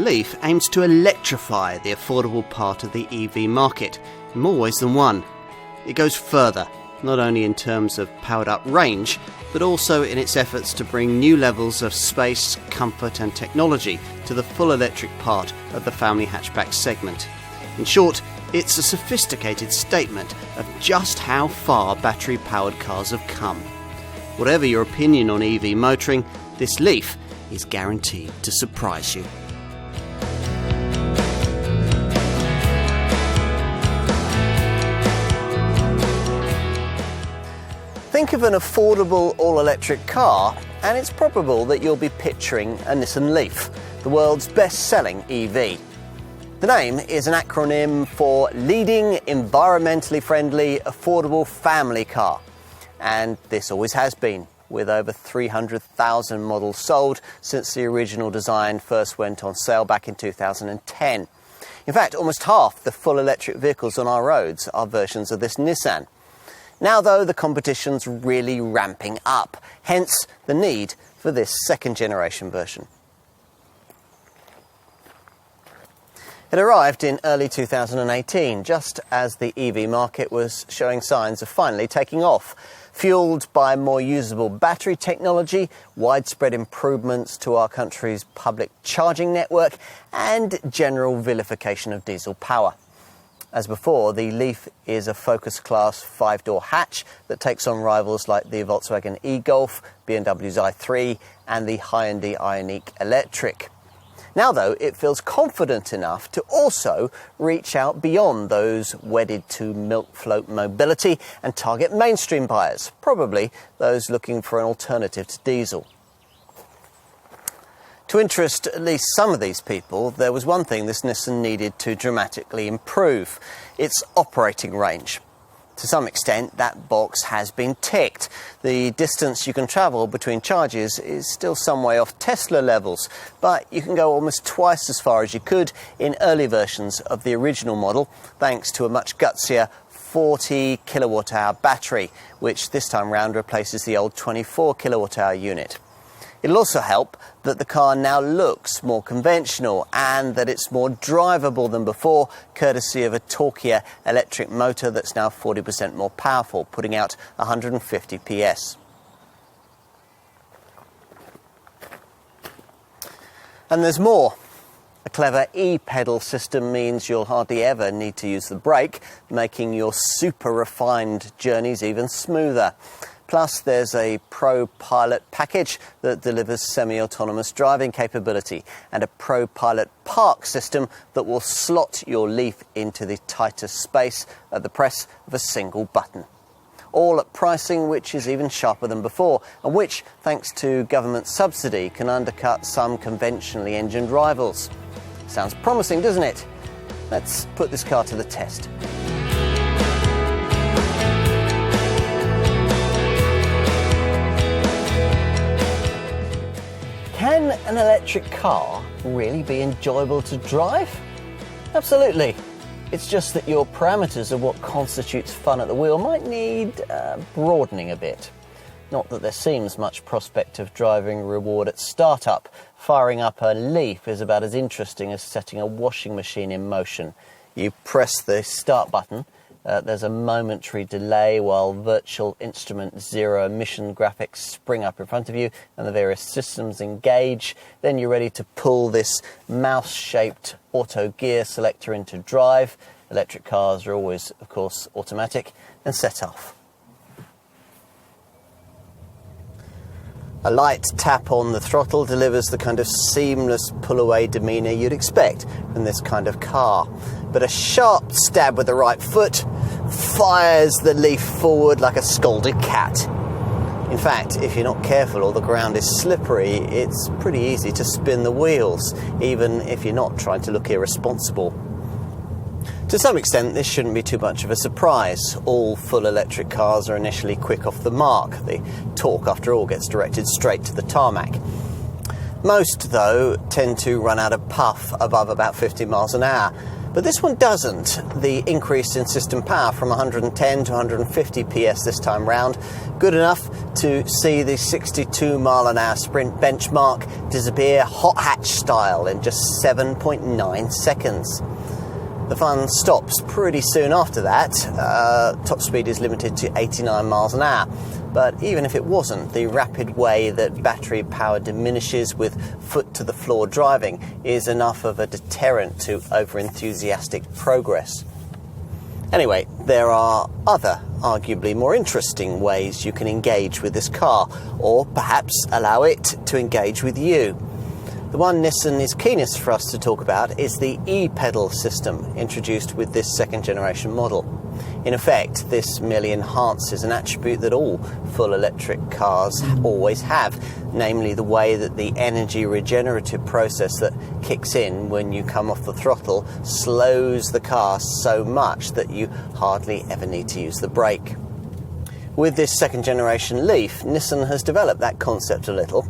Leaf aims to electrify the affordable part of the EV market in more ways than one. It goes further, not only in terms of powered-up range, but also in its efforts to bring new levels of space, comfort and technology to the full electric part of the family hatchback segment. In short, it's a sophisticated statement of just how far battery-powered cars have come. Whatever your opinion on EV motoring, this Leaf is guaranteed to surprise you. Think of an affordable all-electric car and it's probable that you'll be picturing a Nissan Leaf, the world's best-selling EV. The name is an acronym for Leading Environmentally Friendly Affordable Family Car, and this always has been, with over 300,000 models sold since the original design first went on sale back in 2010. In fact, almost half the full electric vehicles on our roads are versions of this Nissan. Now, though, the competition's really ramping up, hence the need for this second-generation version. It arrived in early 2018, just as the EV market was showing signs of finally taking off, fueled by more usable battery technology, widespread improvements to our country's public charging network, and general vilification of diesel power. As before, the Leaf is a Focus Class 5-door hatch that takes on rivals like the Volkswagen e-Golf, BMW's i3 and the Hyundai Ioniq Electric. Now, though, it feels confident enough to also reach out beyond those wedded to milk float mobility and target mainstream buyers, probably those looking for an alternative to diesel. To interest at least some of these people, there was one thing this Nissan needed to dramatically improve: its operating range. To some extent, that box has been ticked. The distance you can travel between charges is still some way off Tesla levels, but you can go almost twice as far as you could in early versions of the original model, thanks to a much gutsier 40 kilowatt-hour battery, which this time round replaces the old 24 kilowatt-hour unit. It'll also help that the car now looks more conventional and that it's more drivable than before, courtesy of a torquier electric motor that's now 40% more powerful, putting out 150 PS. And there's more. A clever e-pedal system means you'll hardly ever need to use the brake, making your super refined journeys even smoother. Plus, there's a Pro Pilot package that delivers semi-autonomous driving capability and a Pro Pilot Park system that will slot your Leaf into the tightest space at the press of a single button. All at pricing which is even sharper than before, and which, thanks to government subsidy, can undercut some conventionally engined rivals. Sounds promising, doesn't it? Let's put this car to the test. Can an electric car really be enjoyable to drive? Absolutely. It's just that your parameters of what constitutes fun at the wheel might need broadening a bit. Not that there seems much prospect of driving reward at startup. Firing up a Leaf is about as interesting as setting a washing machine in motion. You press the start button. There's a momentary delay while virtual instrument zero emission graphics spring up in front of you and the various systems engage. Then you're ready to pull this mouse-shaped auto gear selector into drive. Electric cars are always, of course, automatic, and set off. A light tap on the throttle delivers the kind of seamless pull-away demeanour you'd expect from this kind of car. But a sharp stab with the right foot fires the Leaf forward like a scalded cat. In fact, if you're not careful or the ground is slippery, it's pretty easy to spin the wheels, even if you're not trying to look irresponsible. To some extent, this shouldn't be too much of a surprise. All full electric cars are initially quick off the mark. The torque, after all, gets directed straight to the tarmac. Most, though, tend to run out of puff above about 50 miles an hour. But this one doesn't. The increase in system power from 110 to 150 PS this time round, good enough to see the 62 mile an hour sprint benchmark disappear hot hatch style in just 7.9 seconds. The fun stops pretty soon after that. Top speed is limited to 89 miles an hour. But even if it wasn't, the rapid way that battery power diminishes with foot-to-the-floor driving is enough of a deterrent to over-enthusiastic progress. Anyway, there are other, arguably more interesting ways you can engage with this car, or perhaps allow it to engage with you. The one Nissan is keenest for us to talk about is the e-pedal system introduced with this second-generation model. In effect, this merely enhances an attribute that all full electric cars always have, namely the way that the energy regenerative process that kicks in when you come off the throttle slows the car so much that you hardly ever need to use the brake. With this second-generation Leaf, Nissan has developed that concept a little.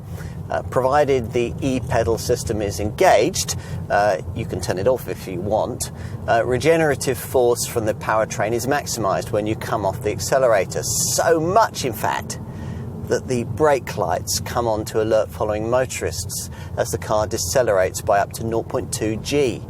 Provided the e-pedal system is engaged, you can turn it off if you want. Regenerative force from the powertrain is maximised when you come off the accelerator, so much in fact that the brake lights come on to alert following motorists as the car decelerates by up to 0.2 G.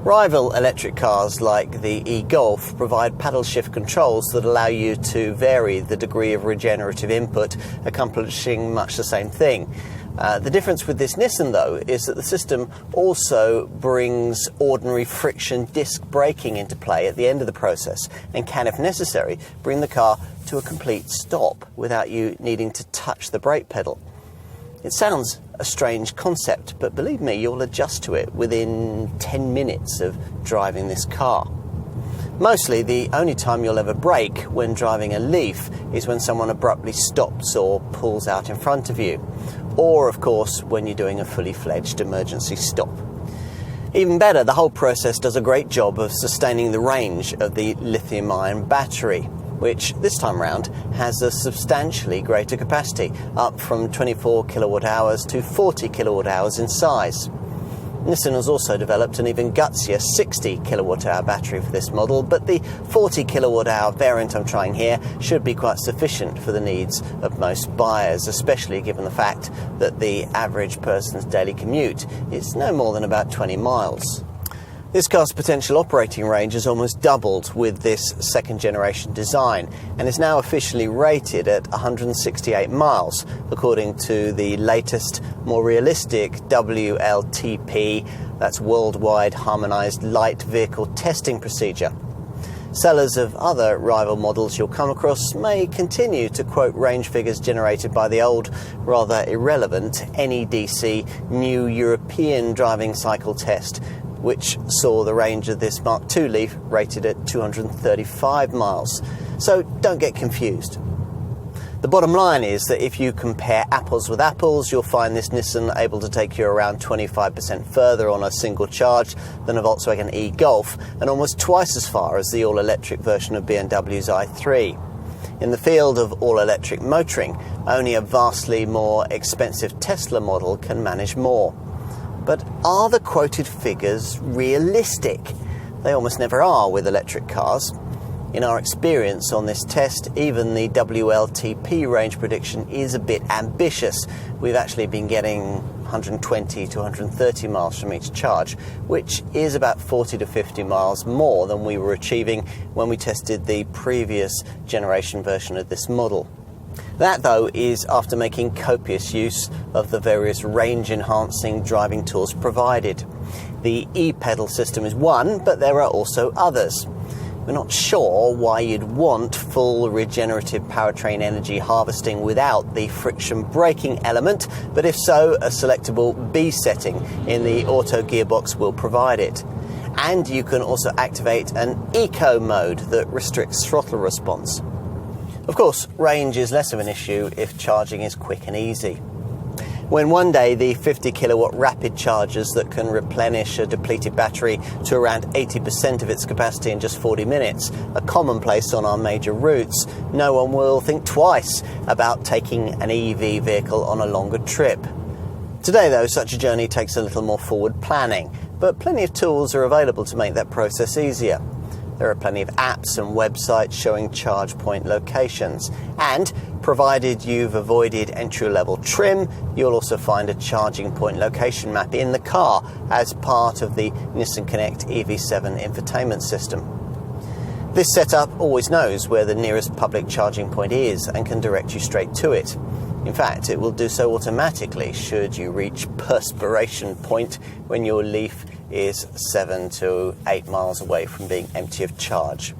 Rival electric cars like the e-Golf provide paddle shift controls that allow you to vary the degree of regenerative input, accomplishing much the same thing. The difference with this Nissan, though, is that the system also brings ordinary friction disc braking into play at the end of the process and can, if necessary, bring the car to a complete stop without you needing to touch the brake pedal. It sounds a strange concept, but believe me, you'll adjust to it within 10 minutes of driving this car. Mostly, the only time you'll ever brake when driving a Leaf is when someone abruptly stops or pulls out in front of you. Or, of course, when you're doing a fully fledged emergency stop. Even better, the whole process does a great job of sustaining the range of the lithium-ion battery, which this time round has a substantially greater capacity, up from 24 kilowatt hours to 40 kilowatt hours in size. Nissan has also developed an even gutsier 60 kilowatt hour battery for this model, but the 40 kilowatt hour variant I'm trying here should be quite sufficient for the needs of most buyers, especially given the fact that the average person's daily commute is no more than about 20 miles. This car's potential operating range has almost doubled with this second-generation design and is now officially rated at 168 miles, according to the latest, more realistic WLTP, that's Worldwide Harmonised Light Vehicle Testing Procedure. Sellers of other rival models you'll come across may continue to quote range figures generated by the old, rather irrelevant NEDC New European Driving Cycle Test, which saw the range of this Mark II Leaf rated at 235 miles. So don't get confused. The bottom line is that if you compare apples with apples, you'll find this Nissan able to take you around 25% further on a single charge than a Volkswagen e-Golf, and almost twice as far as the all-electric version of BMW's i3. In the field of all-electric motoring, only a vastly more expensive Tesla model can manage more. But are the quoted figures realistic? They almost never are with electric cars. In our experience on this test, even the WLTP range prediction is a bit ambitious. We've actually been getting 120 to 130 miles from each charge, which is about 40 to 50 miles more than we were achieving when we tested the previous generation version of this model. That, though, is after making copious use of the various range-enhancing driving tools provided. The e-pedal system is one, but there are also others. We're not sure why you'd want full regenerative powertrain energy harvesting without the friction braking element, but if so, a selectable B setting in the auto gearbox will provide it. And you can also activate an eco mode that restricts throttle response. Of course, range is less of an issue if charging is quick and easy. When one day the 50 kilowatt rapid chargers that can replenish a depleted battery to around 80% of its capacity in just 40 minutes are commonplace on our major routes, no one will think twice about taking an EV vehicle on a longer trip. Today, though, such a journey takes a little more forward planning. but plenty of tools are available to make that process easier. There are plenty of apps and websites showing charge point locations, and provided you've avoided entry-level trim, you'll also find a charging point location map in the car as part of the Nissan Connect EV7 infotainment system. This setup always knows where the nearest public charging point is and can direct you straight to it. In fact, it will do so automatically should you reach perspiration point when your Leaf is 7 to 8 miles away from being empty of charge.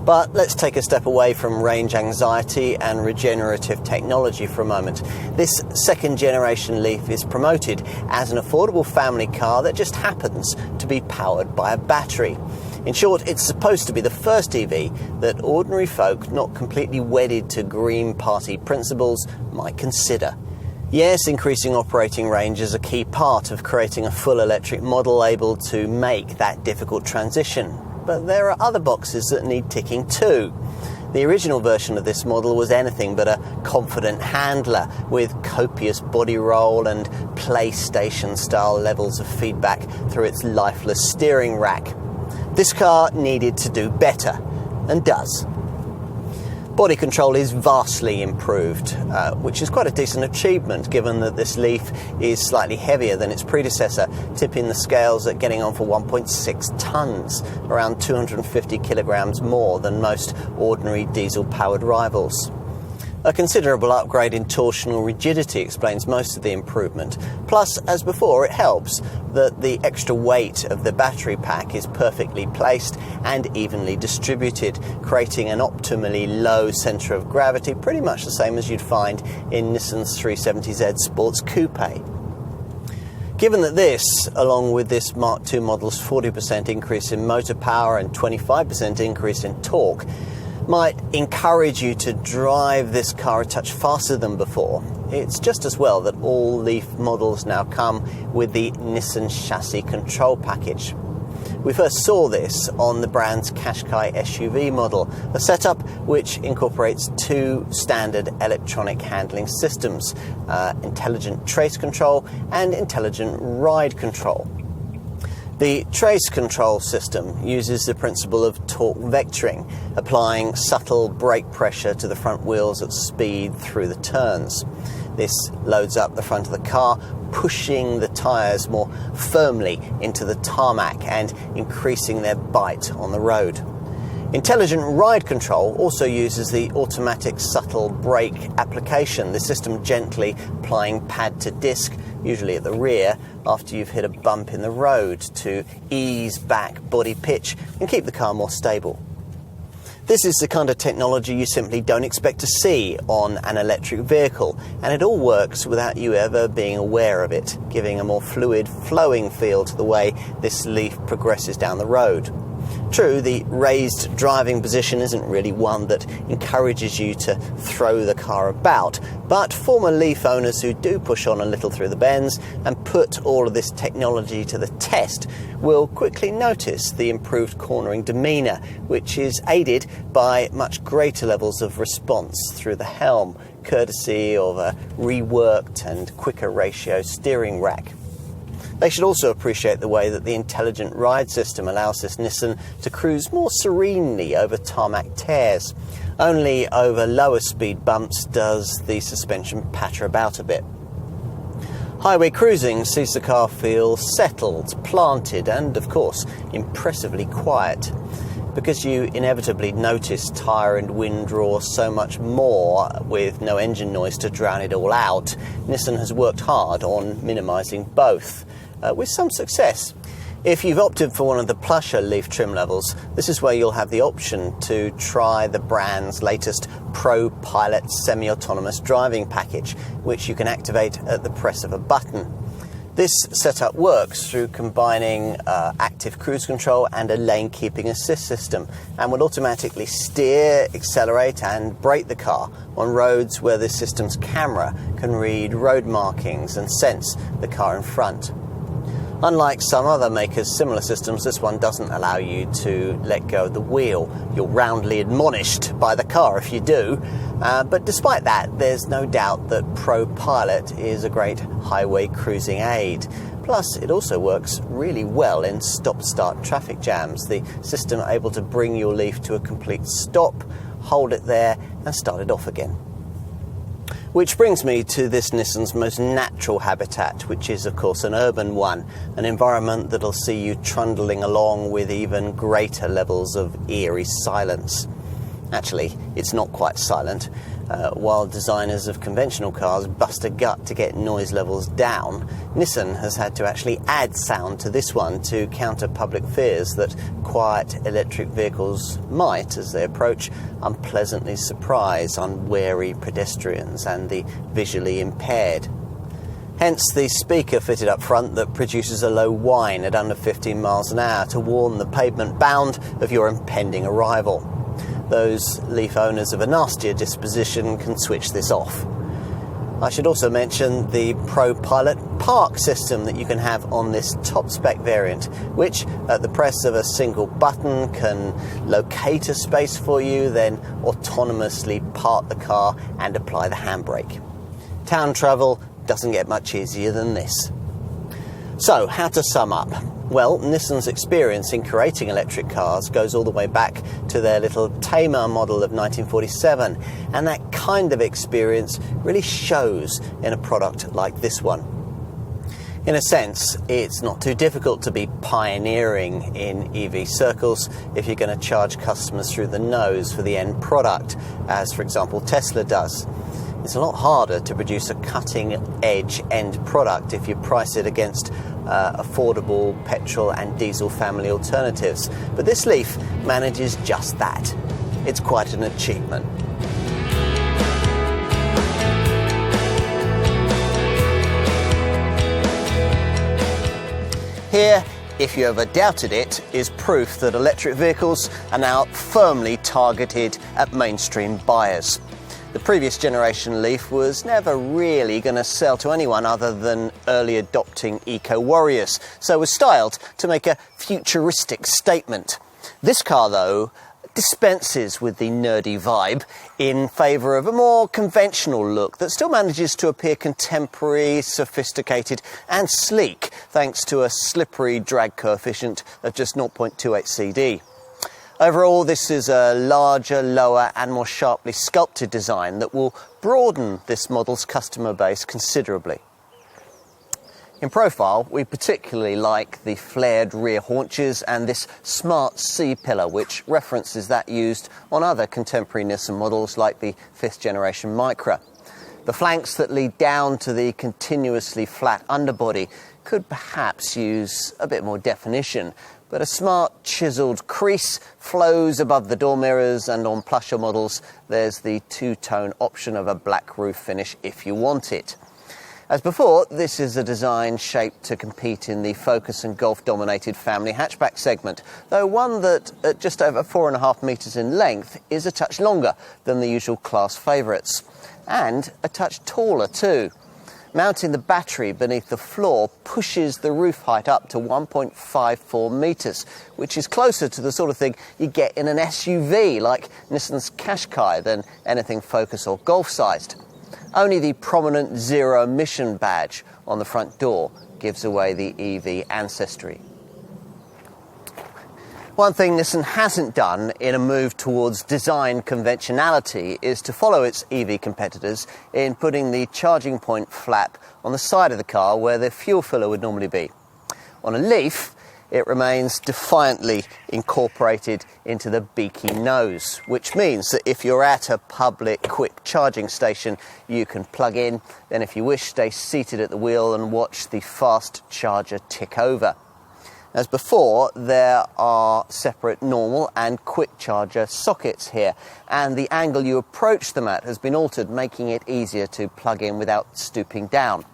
But let's take a step away from range anxiety and regenerative technology for a moment. This second generation Leaf is promoted as an affordable family car that just happens to be powered by a battery. In short, it's supposed to be the first EV that ordinary folk not completely wedded to Green Party principles might consider. Yes, increasing operating range is a key part of creating a full electric model able to make that difficult transition. But there are other boxes that need ticking too. The original version of this model was anything but a confident handler with copious body roll and PlayStation-style levels of feedback through its lifeless steering rack. This car needed to do better, and does. Body control is vastly improved, which is quite a decent achievement given that this Leaf is slightly heavier than its predecessor, tipping the scales at getting on for 1.6 tonnes, around 250 kilograms more than most ordinary diesel-powered rivals. A considerable upgrade in torsional rigidity explains most of the improvement. Plus, as before, it helps that the extra weight of the battery pack is perfectly placed and evenly distributed, creating an optimally low centre of gravity, pretty much the same as you'd find in Nissan's 370Z Sports Coupe. Given that this, along with this Mark II model's 40% increase in motor power and 25% increase in torque, might encourage you to drive this car a touch faster than before, it's just as well that all Leaf models now come with the Nissan chassis control package. We first saw this on the brand's Qashqai SUV model, a setup which incorporates two standard electronic handling systems, intelligent trace control and intelligent ride control. The trace control system uses the principle of torque vectoring, applying subtle brake pressure to the front wheels at speed through the turns. This loads up the front of the car, pushing the tyres more firmly into the tarmac and increasing their bite on the road. Intelligent ride control also uses the automatic subtle brake application, the system gently applying pad to disc, usually at the rear, after you've hit a bump in the road to ease back body pitch and keep the car more stable. This is the kind of technology you simply don't expect to see on an electric vehicle, and it all works without you ever being aware of it, giving a more fluid, flowing feel to the way this Leaf progresses down the road. True, the raised driving position isn't really one that encourages you to throw the car about, but former Leaf owners who do push on a little through the bends and put all of this technology to the test will quickly notice the improved cornering demeanour, which is aided by much greater levels of response through the helm, courtesy of a reworked and quicker ratio steering rack. They should also appreciate the way that the intelligent ride system allows this Nissan to cruise more serenely over tarmac tears. Only over lower speed bumps does the suspension patter about a bit. Highway cruising sees the car feel settled, planted and, of course, impressively quiet. Because you inevitably notice tyre and wind draw so much more with no engine noise to drown it all out, Nissan has worked hard on minimising both. With some success. If you've opted for one of the plusher Leaf trim levels, this is where you'll have the option to try the brand's latest Pro Pilot semi-autonomous driving package, which you can activate at the press of a button. This setup works through combining active cruise control and a lane keeping assist system, and will automatically steer, accelerate and brake the car on roads where the system's camera can read road markings and sense the car in front. Unlike some other makers' similar systems, this one doesn't allow you to let go of the wheel. You're roundly admonished by the car if you do. But despite that, there's no doubt that Pro Pilot is a great highway cruising aid. Plus, it also works really well in stop-start traffic jams. The system able to bring your Leaf to a complete stop, hold it there and start it off again. Which brings me to this Nissan's most natural habitat, which is of course an urban one, an environment that'll see you trundling along with even greater levels of eerie silence. Actually, it's not quite silent. While designers of conventional cars bust a gut to get noise levels down, Nissan has had to actually add sound to this one to counter public fears that quiet electric vehicles might, as they approach, unpleasantly surprise unwary pedestrians and the visually impaired. Hence the speaker fitted up front that produces a low whine at under 15 miles an hour to warn the pavement bound of your impending arrival. Those Leaf owners of a nastier disposition can switch this off. I should also mention the ProPilot Park system that you can have on this top-spec variant, which at the press of a single button can locate a space for you, then autonomously park the car and apply the handbrake. Town travel doesn't get much easier than this. So, how to sum up? Well, Nissan's experience in creating electric cars goes all the way back to their little Tamer model of 1947, and that kind of experience really shows in a product like this one. In a sense, it's not too difficult to be pioneering in EV circles if you're going to charge customers through the nose for the end product, as for example Tesla does. It's a lot harder to produce a cutting-edge end product if you price it against affordable petrol and diesel family alternatives. But this Leaf manages just that. It's quite an achievement. Here, if you ever doubted it, is proof that electric vehicles are now firmly targeted at mainstream buyers. The previous generation Leaf was never really going to sell to anyone other than early adopting eco-warriors, so was styled to make a futuristic statement. This car, though, dispenses with the nerdy vibe in favour of a more conventional look that still manages to appear contemporary, sophisticated and sleek, thanks to a slippery drag coefficient of just 0.28 CD. Overall, this is a larger, lower and more sharply sculpted design that will broaden this model's customer base considerably. In profile, we particularly like the flared rear haunches and this smart C-pillar, which references that used on other contemporary Nissan models like the 5th generation Micra. The flanks that lead down to the continuously flat underbody could perhaps use a bit more definition, but a smart chiselled crease flows above the door mirrors, and on plusher models there's the two-tone option of a black roof finish if you want it. As before, this is a design shaped to compete in the Focus and Golf-dominated family hatchback segment, though one that, at just over 4.5 metres in length, is a touch longer than the usual class favourites, and a touch taller too. Mounting the battery beneath the floor pushes the roof height up to 1.54 metres, which is closer to the sort of thing you get in an SUV like Nissan's Qashqai than anything Focus or Golf-sized. Only the prominent zero-emission badge on the front door gives away the EV ancestry. One thing Nissan hasn't done in a move towards design conventionality is to follow its EV competitors in putting the charging point flap on the side of the car where the fuel filler would normally be. On a Leaf, it remains defiantly incorporated into the beaky nose, which means that if you're at a public quick charging station, you can plug in, then if you wish, stay seated at the wheel and watch the fast charger tick over. As before, there are separate normal and quick charger sockets here, and the angle you approach them at has been altered, making it easier to plug in without stooping down.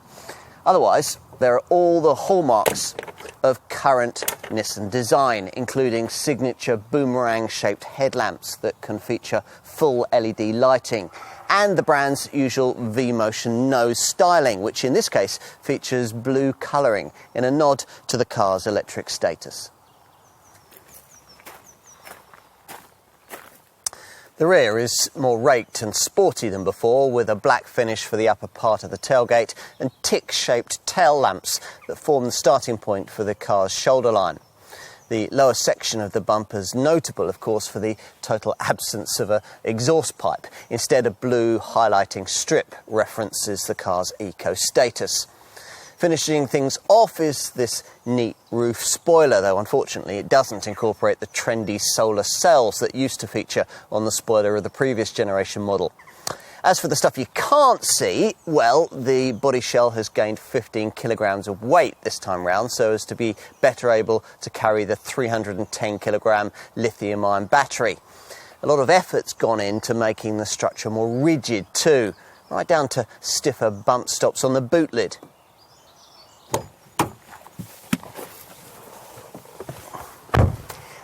Otherwise, there are all the hallmarks of current Nissan design, including signature boomerang-shaped headlamps that can feature full LED lighting, and the brand's usual V-Motion nose styling, which in this case features blue colouring in a nod to the car's electric status. The rear is more raked and sporty than before, with a black finish for the upper part of the tailgate and tick-shaped tail lamps that form the starting point for the car's shoulder line. The lower section of the bumper is notable, of course, for the total absence of an exhaust pipe. Instead, a blue highlighting strip references the car's eco status. Finishing things off is this neat roof spoiler, though unfortunately it doesn't incorporate the trendy solar cells that used to feature on the spoiler of the previous generation model. As for the stuff you can't see, well, the body shell has gained 15 kilograms of weight this time round, so as to be better able to carry the 310 kilogram lithium-ion battery. A lot of effort's gone into making the structure more rigid too, right down to stiffer bump stops on the boot lid.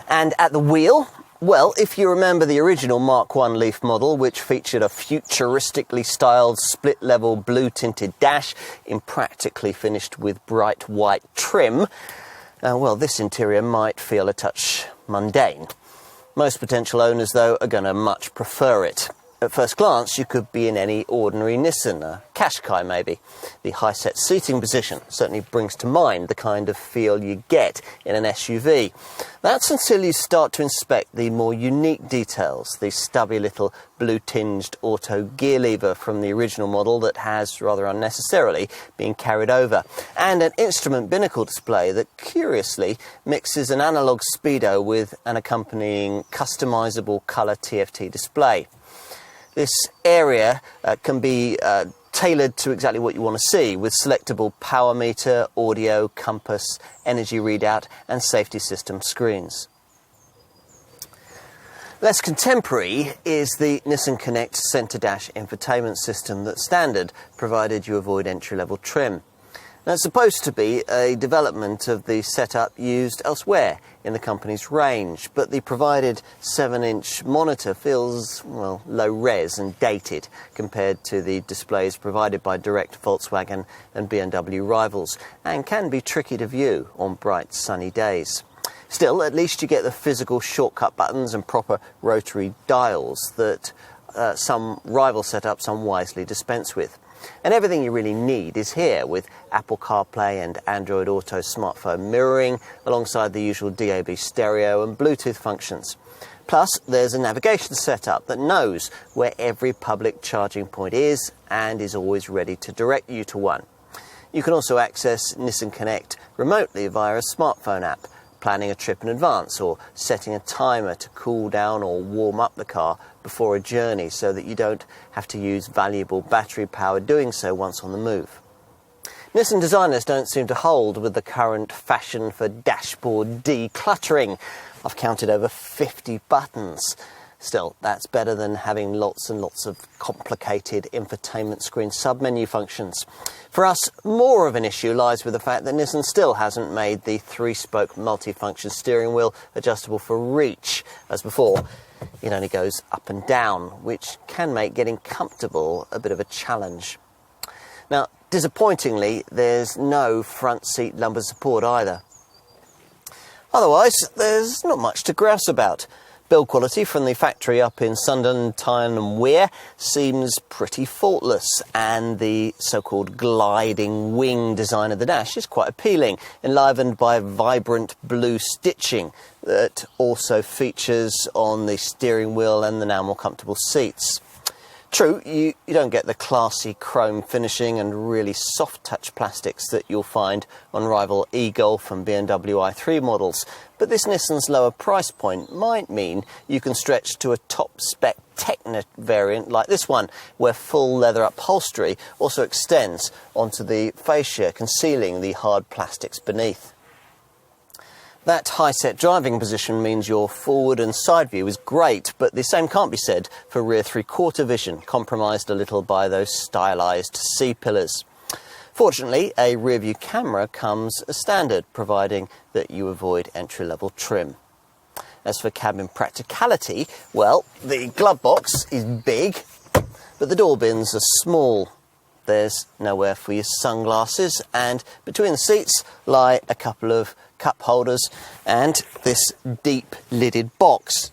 And at the wheel, well, if you remember the original Mark I Leaf model, which featured a futuristically styled split-level blue-tinted dash, practically finished with bright white trim, well, this interior might feel a touch mundane. Most potential owners, though, are going to much prefer it. At first glance, you could be in any ordinary Nissan, a Qashqai maybe. The high-set seating position certainly brings to mind the kind of feel you get in an SUV. That's until you start to inspect the more unique details, the stubby little blue-tinged auto gear lever from the original model that has, rather unnecessarily, been carried over, and an instrument binnacle display that curiously mixes an analog speedo with an accompanying customisable colour TFT display. This area can be tailored to exactly what you want to see, with selectable power meter, audio, compass, energy readout and safety system screens. Less contemporary is the Nissan Connect centre dash infotainment system that's standard, provided you avoid entry-level trim. Now, it's supposed to be a development of the setup used elsewhere in the company's range, but the provided 7-inch monitor feels, well, low-res and dated compared to the displays provided by direct Volkswagen and BMW rivals, and can be tricky to view on bright sunny days. Still, at least you get the physical shortcut buttons and proper rotary dials that some rival setups unwisely dispense with. And everything you really need is here, with Apple CarPlay and Android Auto smartphone mirroring, alongside the usual DAB stereo and Bluetooth functions. Plus, there's a navigation setup that knows where every public charging point is and is always ready to direct you to one. You can also access Nissan Connect remotely via a smartphone app, planning a trip in advance or setting a timer to cool down or warm up the car before a journey so that you don't have to use valuable battery power doing so once on the move. Nissan designers don't seem to hold with the current fashion for dashboard decluttering. I've counted over 50 buttons. Still, that's better than having lots and lots of complicated infotainment screen sub-menu functions. For us, more of an issue lies with the fact that Nissan still hasn't made the 3-spoke multi-function steering wheel adjustable for reach. As before, it only goes up and down, which can make getting comfortable a bit of a challenge. Now, disappointingly, there's no front seat lumbar support either. Otherwise, there's not much to grouse about. Build quality from the factory up in Sundon, Tyne and Wear seems pretty faultless, and the so-called gliding wing design of the dash is quite appealing, enlivened by vibrant blue stitching that also features on the steering wheel and the now more comfortable seats. True, you don't get the classy chrome finishing and really soft touch plastics that you'll find on rival e-Golf and BMW i3 models, but this Nissan's lower price point might mean you can stretch to a top-spec Techno variant like this one, where full leather upholstery also extends onto the fascia, concealing the hard plastics beneath. That high-set driving position means your forward and side view is great, but the same can't be said for rear three-quarter vision, compromised a little by those stylised C-pillars. Fortunately, a rear-view camera comes as standard, providing that you avoid entry-level trim. As for cabin practicality, well, the glove box is big, but the door bins are small. There's nowhere for your sunglasses, and between the seats lie a couple of cup holders and this deep lidded box.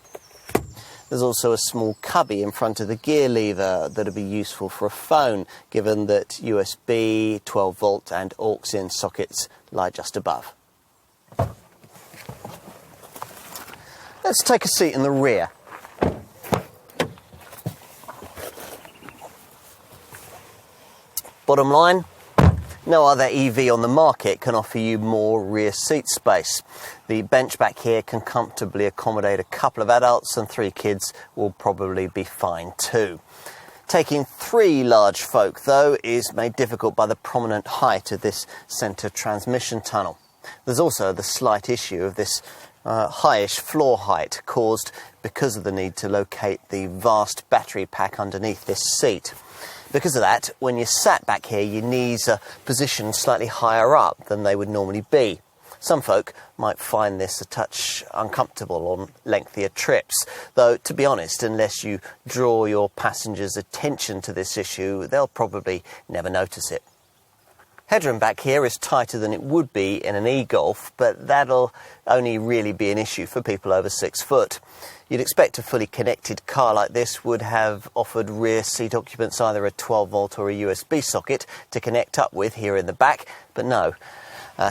There's also a small cubby in front of the gear lever that would be useful for a phone, given that USB, 12 volt and aux-in sockets lie just above. Let's take a seat in the rear. Bottom line, no other EV on the market can offer you more rear seat space. The bench back here can comfortably accommodate a couple of adults, and 3 kids will probably be fine too. Taking 3 large folk, though, is made difficult by the prominent height of this centre transmission tunnel. There's also the slight issue of this highish floor height caused because of the need to locate the vast battery pack underneath this seat. Because of that, when you're sat back here, your knees are positioned slightly higher up than they would normally be. Some folk might find this a touch uncomfortable on lengthier trips, though, to be honest, unless you draw your passengers' attention to this issue, they'll probably never notice it. Headroom back here is tighter than it would be in an e-Golf, but that'll only really be an issue for people over 6 foot. You'd expect a fully connected car like this would have offered rear seat occupants either a 12 volt or a USB socket to connect up with here in the back, but no.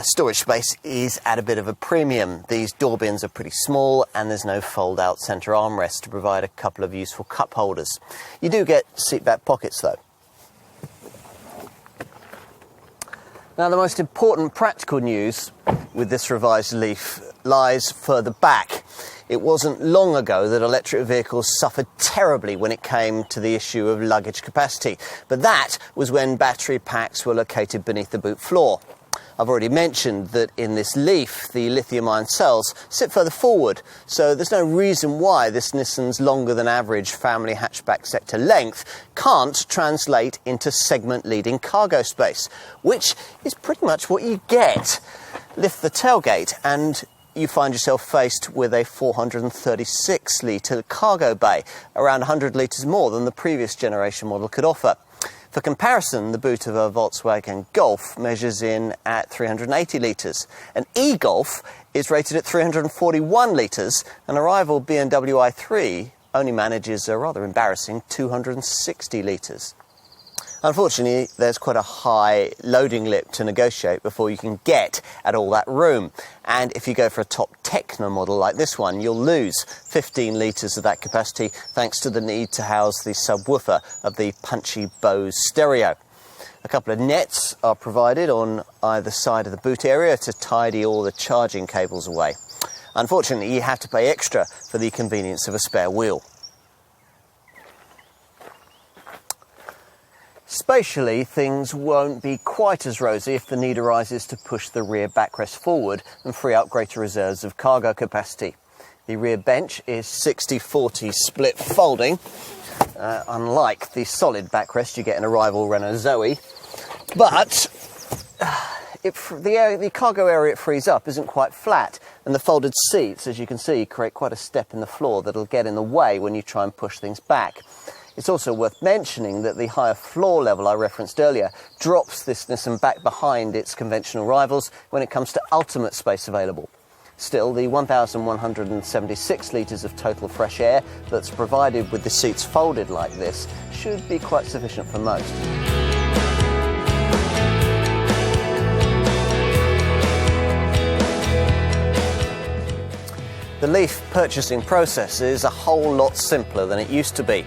Storage space is at a bit of a premium. These door bins are pretty small and there's no fold-out centre armrest to provide a couple of useful cup holders. You do get seat back pockets though. Now, the most important practical news with this revised Leaf lies further back. It wasn't long ago that electric vehicles suffered terribly when it came to the issue of luggage capacity, but that was when battery packs were located beneath the boot floor. I've already mentioned that in this Leaf, the lithium-ion cells sit further forward, so there's no reason why this Nissan's longer than average family hatchback sector length can't translate into segment-leading cargo space, which is pretty much what you get. Lift the tailgate and you find yourself faced with a 436-litre cargo bay, around 100 litres more than the previous generation model could offer. For comparison, the boot of a Volkswagen Golf measures in at 380 litres. An e-Golf is rated at 341 litres, and a rival BMW i3 only manages a rather embarrassing 260 litres. Unfortunately, there's quite a high loading lip to negotiate before you can get at all that room. And if you go for a top techno model like this one, you'll lose 15 litres of that capacity thanks to the need to house the subwoofer of the punchy Bose stereo. A couple of nets are provided on either side of the boot area to tidy all the charging cables away. Unfortunately, you have to pay extra for the convenience of a spare wheel. Spatially, things won't be quite as rosy if the need arises to push the rear backrest forward and free up greater reserves of cargo capacity. The rear bench is 60-40 split folding, unlike the solid backrest you get in a rival Renault Zoe. But the cargo area it frees up isn't quite flat, and the folded seats, as you can see, create quite a step in the floor that'll get in the way when you try and push things back. It's also worth mentioning that the higher floor level I referenced earlier drops this Nissan back behind its conventional rivals when it comes to ultimate space available. Still, the 1,176 litres of total fresh air that's provided with the seats folded like this should be quite sufficient for most. The Leaf purchasing process is a whole lot simpler than it used to be.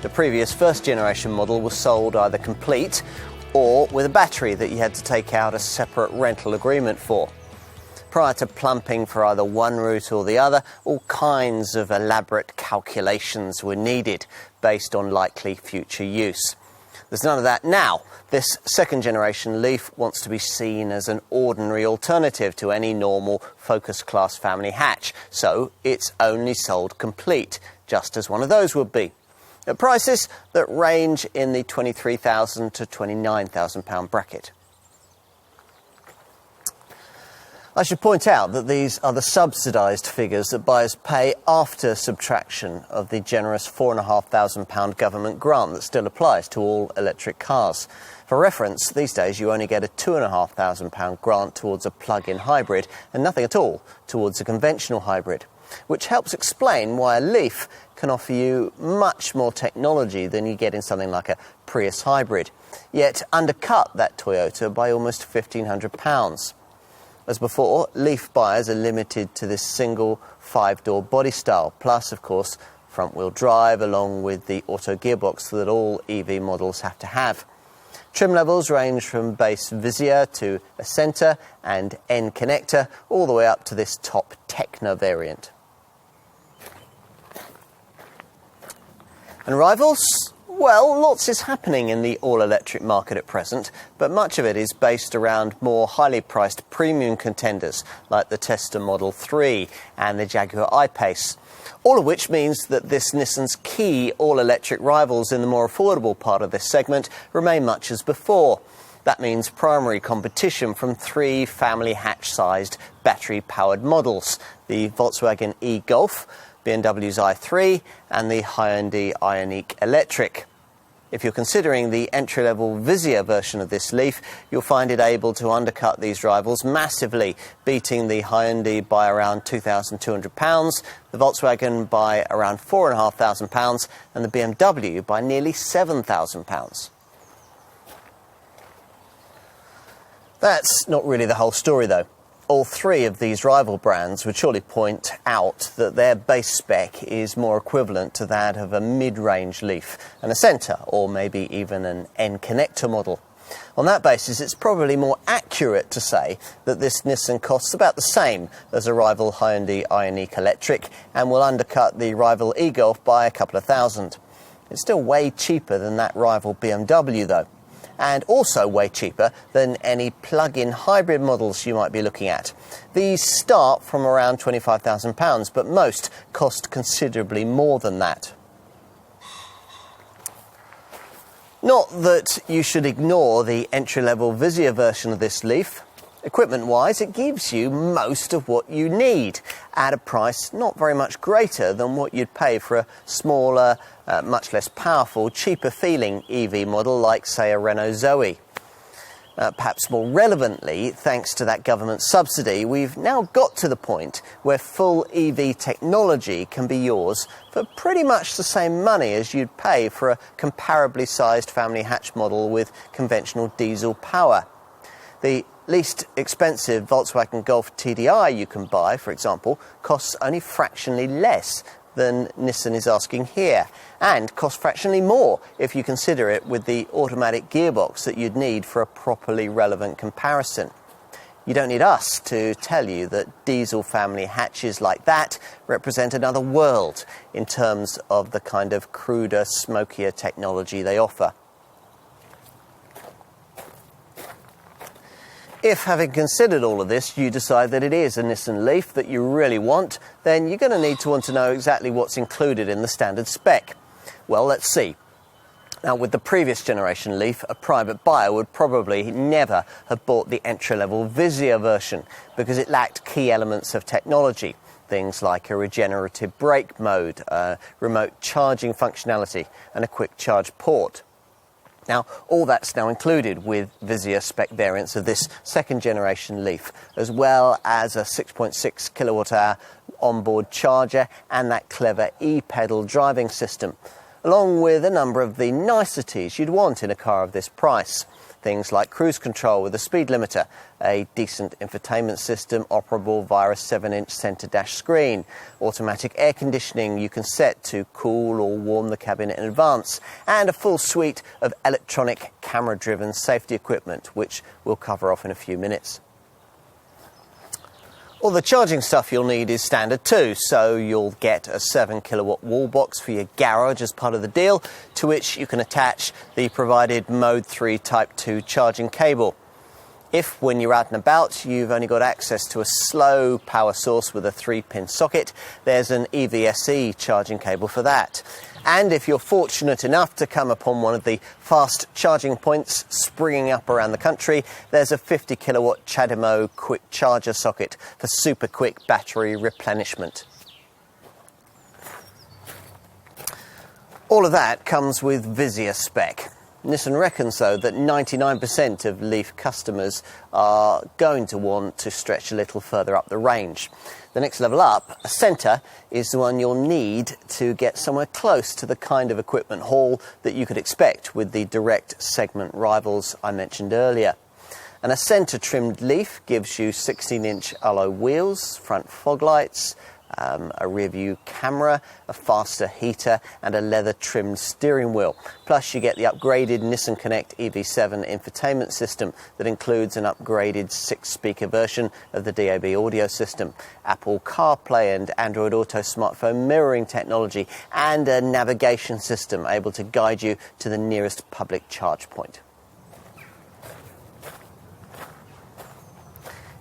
The previous first-generation model was sold either complete or with a battery that you had to take out a separate rental agreement for. Prior to plumping for either one route or the other, all kinds of elaborate calculations were needed based on likely future use. There's none of that now. This second-generation Leaf wants to be seen as an ordinary alternative to any normal Focus Class family hatch, so it's only sold complete, just as one of those would be, at prices that range in the £23,000 to £29,000 bracket. I should point out that these are the subsidised figures that buyers pay after subtraction of the generous £4,500 government grant that still applies to all electric cars. For reference, these days you only get a £2,500 grant towards a plug-in hybrid and nothing at all towards a conventional hybrid, which helps explain why a Leaf can offer you much more technology than you get in something like a Prius hybrid, yet undercut that Toyota by almost £1,500. As before, Leaf buyers are limited to this single 5-door body style, plus, of course, front-wheel drive along with the auto gearbox that all EV models have to have. Trim levels range from base Visia to a centre and N connector, all the way up to this top Techno variant. And rivals? Well, lots is happening in the all-electric market at present, but much of it is based around more highly priced premium contenders like the Tesla Model 3 and the Jaguar I-Pace. All of which means that this Nissan's key all-electric rivals in the more affordable part of this segment remain much as before. That means primary competition from 3 family hatch-sized battery-powered models: the Volkswagen e-Golf, BMW's i3 and the Hyundai Ioniq Electric. If you're considering the entry-level Visia version of this Leaf, you'll find it able to undercut these rivals massively, beating the Hyundai by around £2,200, the Volkswagen by around £4,500 and the BMW by nearly £7,000. That's not really the whole story though. All 3 of these rival brands would surely point out that their base spec is more equivalent to that of a mid-range Leaf and a centre, or maybe even an N-connector model. On that basis, it's probably more accurate to say that this Nissan costs about the same as a rival Hyundai Ioniq Electric and will undercut the rival e-Golf by a couple of thousand. It's still way cheaper than that rival BMW though, and also way cheaper than any plug-in hybrid models you might be looking at. These start from around £25,000, but most cost considerably more than that. Not that you should ignore the entry-level Visia version of this Leaf. Equipment-wise, it gives you most of what you need at a price not very much greater than what you'd pay for a smaller, much less powerful, cheaper-feeling EV model like, say, a Renault Zoe. Perhaps more relevantly, thanks to that government subsidy, we've now got to the point where full EV technology can be yours for pretty much the same money as you'd pay for a comparably sized family hatch model with conventional diesel power. The least expensive Volkswagen Golf TDI you can buy, for example, costs only fractionally less than Nissan is asking here, and costs fractionally more if you consider it with the automatic gearbox that you'd need for a properly relevant comparison. You don't need us to tell you that diesel family hatches like that represent another world in terms of the kind of cruder, smokier technology they offer. If, having considered all of this, you decide that it is a Nissan Leaf that you really want, then you're going to need to want to know exactly what's included in the standard spec. Well, let's see. Now, with the previous generation Leaf, a private buyer would probably never have bought the entry-level Visia version because it lacked key elements of technology. Things like a regenerative brake mode, remote charging functionality and a quick charge port. Now, all that's now included with Visia spec variants of this second generation Leaf, as well as a 6.6 kilowatt-hour onboard charger and that clever e-pedal driving system, along with a number of the niceties you'd want in a car of this price. Things like cruise control with a speed limiter, a decent infotainment system operable via a 7-inch centre dash screen, automatic air conditioning you can set to cool or warm the cabin in advance, and a full suite of electronic camera-driven safety equipment, which we'll cover off in a few minutes. All the charging stuff you'll need is standard too, so you'll get a 7 kilowatt wall box for your garage as part of the deal, to which you can attach the provided Mode 3 Type 2 charging cable. If, when you're out and about, you've only got access to a slow power source with a 3-pin socket, there's an EVSE charging cable for that. And if you're fortunate enough to come upon one of the fast charging points springing up around the country, there's a 50 kilowatt CHAdeMO quick charger socket for super quick battery replenishment. All of that comes with Vizia spec. Nissan reckons, though, that 99% of Leaf customers are going to want to stretch a little further up the range. The next level up, a centre, is the one you'll need to get somewhere close to the kind of equipment haul that you could expect with the direct segment rivals I mentioned earlier. And a centre-trimmed Leaf gives you 16-inch alloy wheels, front fog lights, a rear-view camera, a faster heater and a leather-trimmed steering wheel. Plus you get the upgraded Nissan Connect EV7 infotainment system that includes an upgraded 6-speaker version of the DAB audio system, Apple CarPlay and Android Auto smartphone mirroring technology, and a navigation system able to guide you to the nearest public charge point.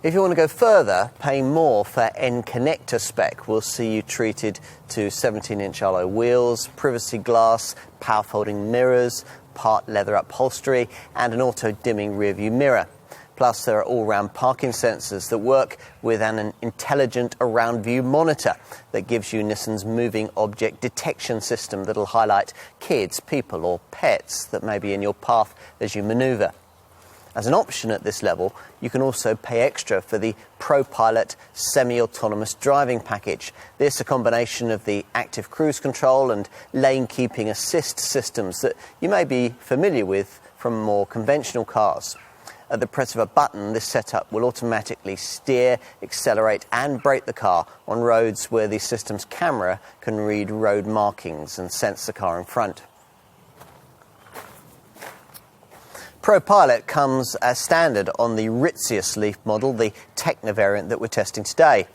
If you want to go further, paying more for N-connector spec will see you treated to 17-inch alloy wheels, privacy glass, power folding mirrors, part leather upholstery and an auto-dimming rear-view mirror. Plus there are all-round parking sensors that work with an intelligent around-view monitor that gives you Nissan's moving object detection system that'll highlight kids, people or pets that may be in your path as you manoeuvre. As an option at this level, you can also pay extra for the ProPilot semi-autonomous driving package. This is a combination of the active cruise control and lane keeping assist systems that you may be familiar with from more conventional cars. At the press of a button, this setup will automatically steer, accelerate and brake the car on roads where the system's camera can read road markings and sense the car in front. ProPilot comes as standard on the ritziest Leaf model, the Techno variant that we're testing today.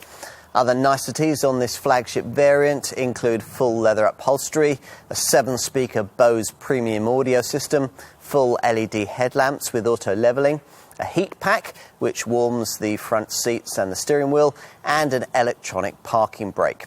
Other niceties on this flagship variant include full leather upholstery, a 7-speaker Bose premium audio system, full LED headlamps with auto levelling, a heat pack which warms the front seats and the steering wheel, and an electronic parking brake.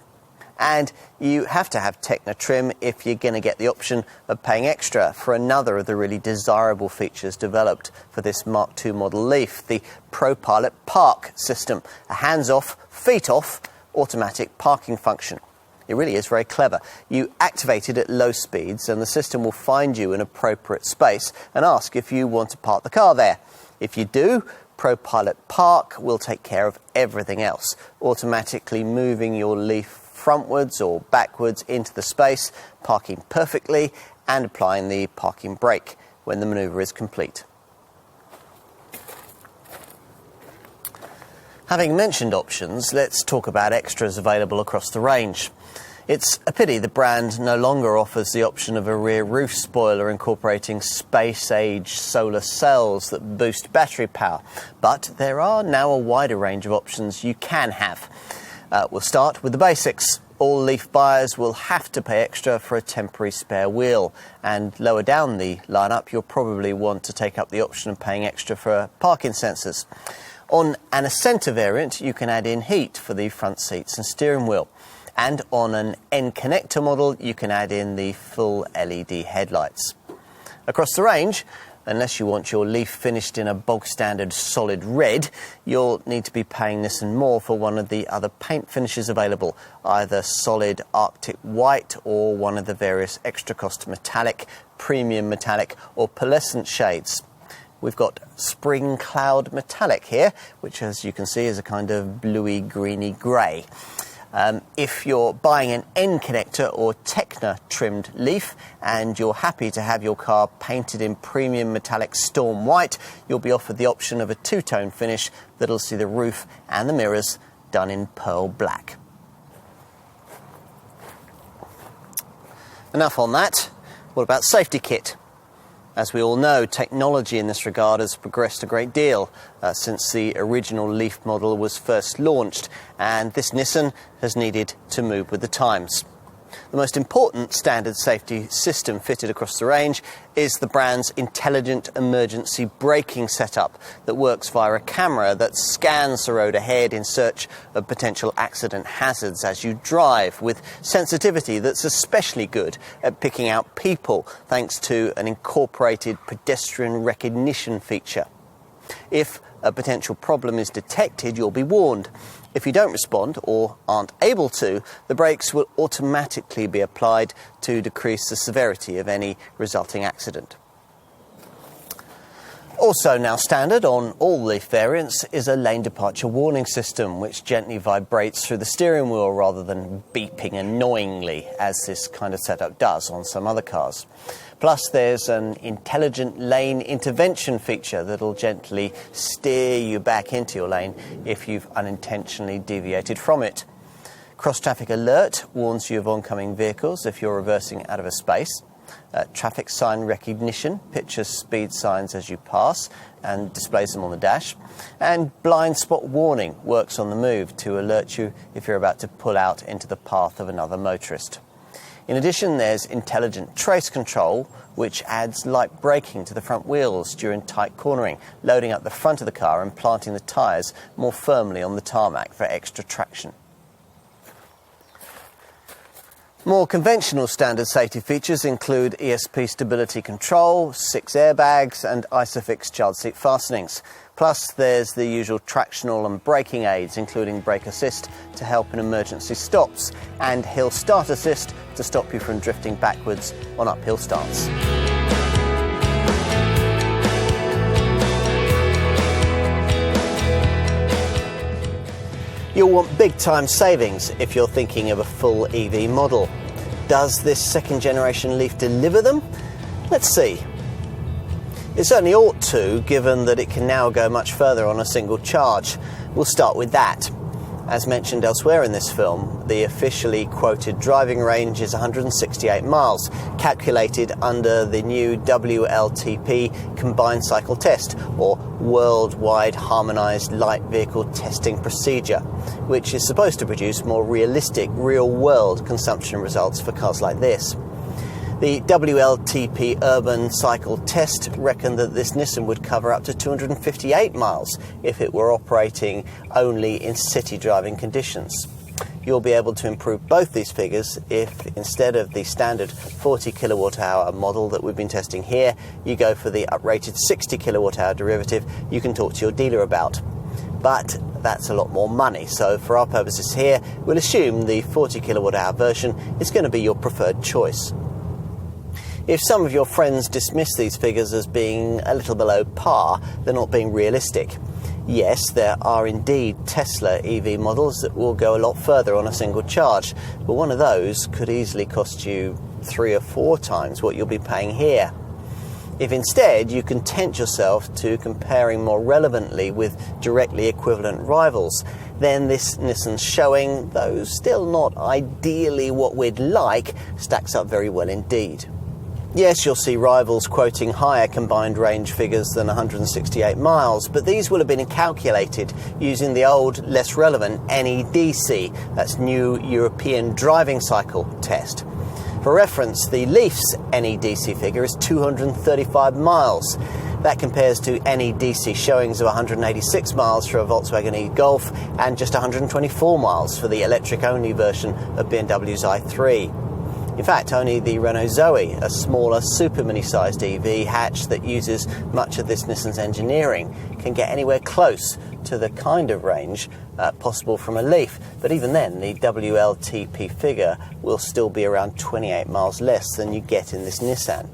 And you have to have Techno trim if you're going to get the option of paying extra for another of the really desirable features developed for this Mark II model Leaf, the ProPilot Park system, a hands-off, feet-off automatic parking function. It really is very clever. You activate it at low speeds and the system will find you an appropriate space and ask if you want to park the car there. If you do, ProPilot Park will take care of everything else, automatically moving your Leaf frontwards or backwards into the space, parking perfectly and applying the parking brake when the manoeuvre is complete. Having mentioned options, let's talk about extras available across the range. It's a pity the brand no longer offers the option of a rear roof spoiler incorporating space-age solar cells that boost battery power, but there are now a wider range of options you can have. We'll start with the basics. All Leaf buyers will have to pay extra for a temporary spare wheel, and lower down the lineup you'll probably want to take up the option of paying extra for parking sensors. On an Accenta variant you can add in heat for the front seats and steering wheel, and on an N-connector model you can add in the full LED headlights. Across the range, unless you want your Leaf finished in a bog-standard solid red, you'll need to be paying Nissan more for one of the other paint finishes available, either solid Arctic white or one of the various extra-cost metallic, premium metallic or pearlescent shades. We've got Spring Cloud Metallic here, which as you can see is a kind of bluey, greeny grey. If you're buying an N-connector or Techno trimmed Leaf and you're happy to have your car painted in premium metallic storm white, you'll be offered the option of a two-tone finish that'll see the roof and the mirrors done in pearl black. Enough on that. What about safety kit? As we all know, technology in this regard has progressed a great deal since the original Leaf model was first launched, and this Nissan has needed to move with the times. The most important standard safety system fitted across the range is the brand's intelligent emergency braking setup that works via a camera that scans the road ahead in search of potential accident hazards as you drive, with sensitivity that's especially good at picking out people thanks to an incorporated pedestrian recognition feature. If a potential problem is detected, you'll be warned. If you don't respond or aren't able to, the brakes will automatically be applied to decrease the severity of any resulting accident. Also now standard on all Leaf variants is a lane departure warning system which gently vibrates through the steering wheel rather than beeping annoyingly as this kind of setup does on some other cars. Plus there's an intelligent lane intervention feature that'll gently steer you back into your lane if you've unintentionally deviated from it. Cross-traffic alert warns you of oncoming vehicles if you're reversing out of a space. Traffic sign recognition pictures speed signs as you pass and displays them on the dash. And blind spot warning works on the move to alert you if you're about to pull out into the path of another motorist. In addition, there's intelligent trace control, which adds light braking to the front wheels during tight cornering, loading up the front of the car and planting the tyres more firmly on the tarmac for extra traction. More conventional standard safety features include ESP stability control, 6 airbags and ISOFIX child seat fastenings. Plus there's the usual tractional and braking aids, including brake assist to help in emergency stops and hill start assist to stop you from drifting backwards on uphill starts. You'll want big-time savings if you're thinking of a full EV model. Does this second-generation Leaf deliver them? Let's see. It certainly ought to, given that it can now go much further on a single charge. We'll start with that. As mentioned elsewhere in this film, the officially quoted driving range is 168 miles, calculated under the new WLTP combined cycle test, or Worldwide Harmonised Light Vehicle Testing Procedure, which is supposed to produce more realistic, real-world consumption results for cars like this. The WLTP Urban Cycle Test reckoned that this Nissan would cover up to 258 miles if it were operating only in city driving conditions. You'll be able to improve both these figures if, instead of the standard 40 kilowatt-hour model that we've been testing here, you go for the uprated 60 kilowatt-hour derivative you can talk to your dealer about. But that's a lot more money, so for our purposes here, we'll assume the 40 kilowatt-hour version is going to be your preferred choice. If some of your friends dismiss these figures as being a little below par, they're not being realistic. Yes, there are indeed Tesla EV models that will go a lot further on a single charge, but one of those could easily cost you 3 or 4 times what you'll be paying here. If instead you content yourself to comparing more relevantly with directly equivalent rivals, then this Nissan's showing, though still not ideally what we'd like, stacks up very well indeed. Yes, you'll see rivals quoting higher combined range figures than 168 miles, but these will have been calculated using the old, less relevant NEDC, that's New European Driving Cycle test. For reference, the Leaf's NEDC figure is 235 miles. That compares to NEDC showings of 186 miles for a Volkswagen e-Golf and just 124 miles for the electric-only version of BMW's i3. In fact, only the Renault Zoe, a smaller, super mini-sized EV hatch that uses much of this Nissan's engineering, can get anywhere close to the kind of range possible from a Leaf. But even then, the WLTP figure will still be around 28 miles less than you get in this Nissan.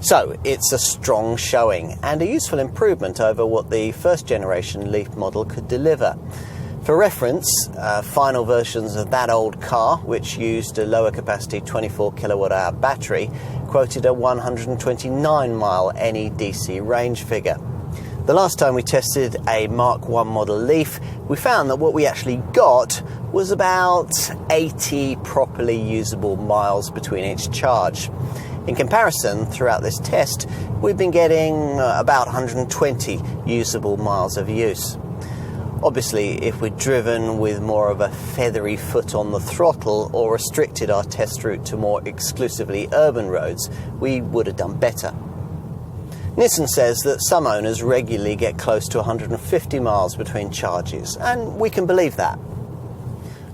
So, it's a strong showing and a useful improvement over what the first-generation Leaf model could deliver. For reference, final versions of that old car, which used a lower capacity 24 kilowatt-hour battery, quoted a 129-mile NEDC range figure. The last time we tested a Mark I model Leaf, we found that what we actually got was about 80 properly usable miles between each charge. In comparison, throughout this test, we've been getting about 120 usable miles of use. Obviously, if we'd driven with more of a feathery foot on the throttle or restricted our test route to more exclusively urban roads, we would have done better. Nissan says that some owners regularly get close to 150 miles between charges, and we can believe that.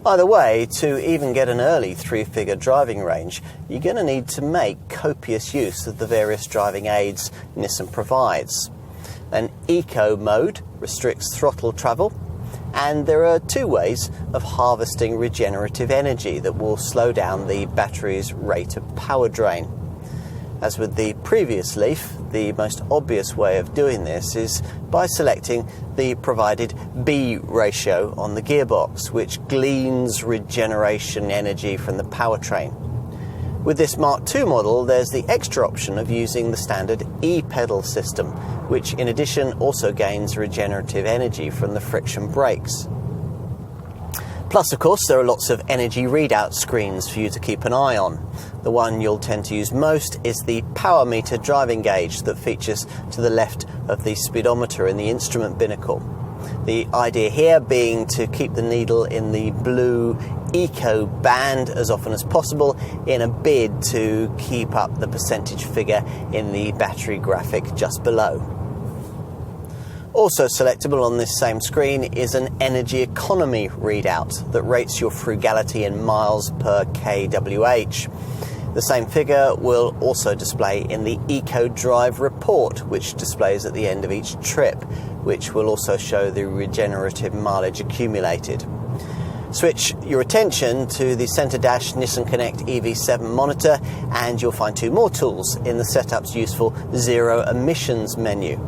Either way, to even get an early three-figure driving range, you're going to need to make copious use of the various driving aids Nissan provides. An eco mode restricts throttle travel, and there are two ways of harvesting regenerative energy that will slow down the battery's rate of power drain. As with the previous Leaf, the most obvious way of doing this is by selecting the provided B ratio on the gearbox, which gleans regeneration energy from the powertrain. With this Mark II model, there's the extra option of using the standard E-pedal system, which in addition also gains regenerative energy from the friction brakes. Plus, of course, there are lots of energy readout screens for you to keep an eye on. The one you'll tend to use most is the power meter driving gauge that features to the left of the speedometer in the instrument binnacle. The idea here being to keep the needle in the blue eco band as often as possible in a bid to keep up the percentage figure in the battery graphic just below. Also selectable on this same screen is an energy economy readout that rates your frugality in miles per kWh. The same figure will also display in the Eco Drive report, which displays at the end of each trip, which will also show the regenerative mileage accumulated. Switch your attention to the Centre Dash Nissan Connect EV7 monitor and you'll find two more tools in the setup's useful zero emissions menu.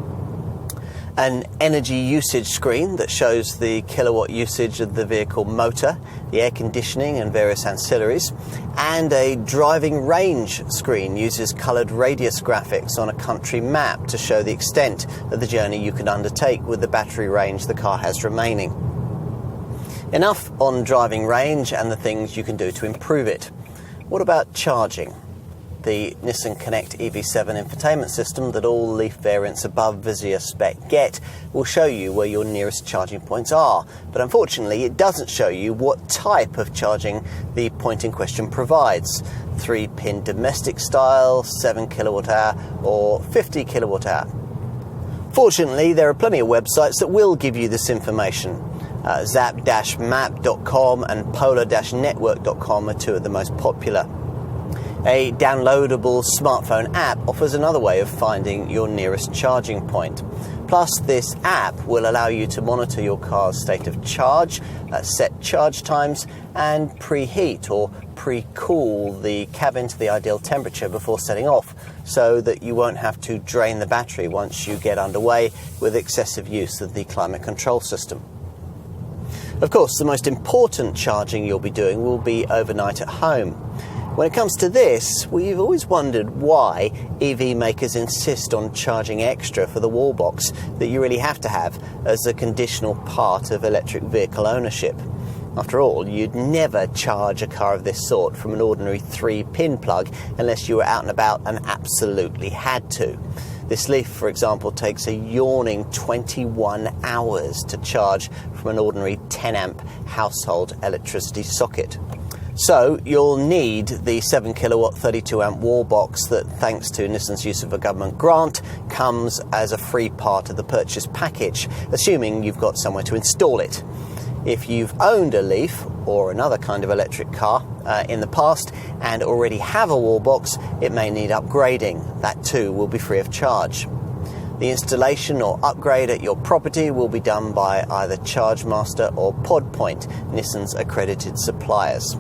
An energy usage screen that shows the kilowatt usage of the vehicle motor, the air conditioning and various ancillaries, and a driving range screen uses coloured radius graphics on a country map to show the extent of the journey you can undertake with the battery range the car has remaining. Enough on driving range and the things you can do to improve it. What about charging? The Nissan Connect EV7 infotainment system that all Leaf variants above Vizier spec get will show you where your nearest charging points are, but unfortunately it doesn't show you what type of charging the point in question provides. 3-pin domestic style, 7 kilowatt hour or 50 kilowatt hour. Fortunately, there are plenty of websites that will give you this information. Zap-map.com and polar-network.com are two of the most popular. A downloadable smartphone app offers another way of finding your nearest charging point. Plus, this app will allow you to monitor your car's state of charge, set charge times, and preheat or pre-cool the cabin to the ideal temperature before setting off, so that you won't have to drain the battery once you get underway with excessive use of the climate control system. Of course, the most important charging you'll be doing will be overnight at home. When it comes to this, we've always wondered why EV makers insist on charging extra for the wall box that you really have to have as a conditional part of electric vehicle ownership. After all, you'd never charge a car of this sort from an ordinary 3-pin plug unless you were out and about and absolutely had to. This Leaf, for example, takes a yawning 21 hours to charge from an ordinary 10-amp household electricity socket. So you'll need the 7 kilowatt 32 amp wall box that, thanks to Nissan's use of a government grant, comes as a free part of the purchase package, assuming you've got somewhere to install it. If you've owned a Leaf or another kind of electric car in the past and already have a wall box, it may need upgrading. That too will be free of charge. The installation or upgrade at your property will be done by either ChargeMaster or PodPoint, Nissan's accredited suppliers.